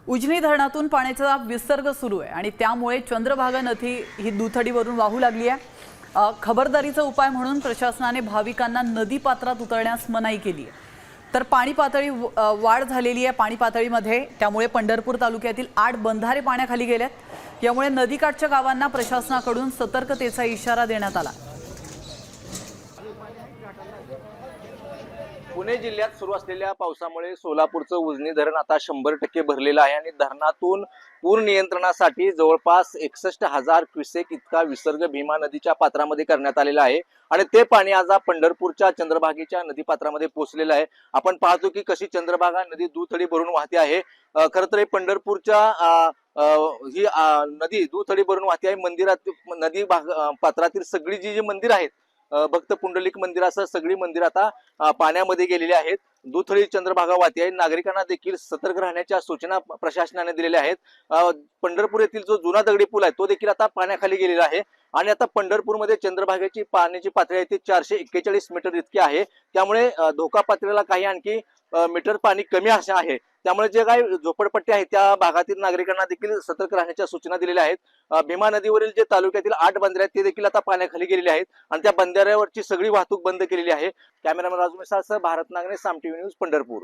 उजनी धरणातून पाण्याचा विसर्ग सुरू आहे आणि त्यामुळे चंद्रभागा नदी ही दुथडीवरून वाहू लागली आहे। खबरदारीचा उपाय म्हणून प्रशासनाने भाविकांना नदी पात्रात उतरण्यास मनाई केली आहे। तर पाणी पातळी वाढ झालेली आहे पाणी पातळीमध्ये, त्यामुळे पंढरपूर तालुक्यातील 8 बंधारे पाण्याखाली गेलेत। यामुळे नदीकाठच्या गावांना प्रशासनाकडून सतर्कतेचा इशारा देण्यात आला। पुणे जिल्ह्यात सुरू असलेल्या पावसामुळे सोलापूरचं उजनी धरण आता 100% भरलेलं आहे आणि धरणातून पूर नियंत्रणासाठी जवळपास 61,000 क्युसेक इतका विसर्ग भीमा नदीच्या पात्रामध्ये करण्यात आलेला आहे आणि ते पाणी आज पंढरपूरच्या चंद्रभागेच्या नदीपात्रामध्ये पोहोचलेलं आहे। आपण पाहतो की कशी चंद्रभागा नदी दुथडी भरून वाहते आहे। खरं तर पंढरपूरच्या ही नदी दुथडी भरून वाहते आहे। मंदिरात नदी पात्रातील सगळी जी मंदिर आहेत, भक्त पुंडलिक मंदिरासह सगळी मंदिर आता पाण्यामध्ये गेलेली आहेत। दुथडी चंद्रभागा वाहते आहे। नागरिकांना देखील सतर्क राहण्याच्या सूचना प्रशासनाने दिलेल्या आहेत। पंढरपूर येथील जो जुना दगडी पूल आहे तो देखील आता पाण्याखाली गेलेला आहे आणि आता पंढरपूरमध्ये चंद्रभागेची पाण्याची पातळी आहे ती 441 मीटर इतकी आहे। त्यामुळे धोका पातळीला काही आणखी मीटर पाणी कमी असे आहे। त्यामुळे जे काही झोपडपट्टी आहे त्या भागातील नागरिकांना देखील सतर्क राहण्याच्या सूचना दिलेल्या आहेत। भीमा नदीवरील जे तालुक्यातील 8 बंधारे आहेत ते देखील आता पाण्याखाली गेलेले आहेत आणि त्या बंधाऱ्यावरची सगळी वाहतूक बंद केलेली आहे। कॅमेरामॅन राजू मिसाळसह भारत नागने, साम टीव्ही न्यूज, पंढरपूर।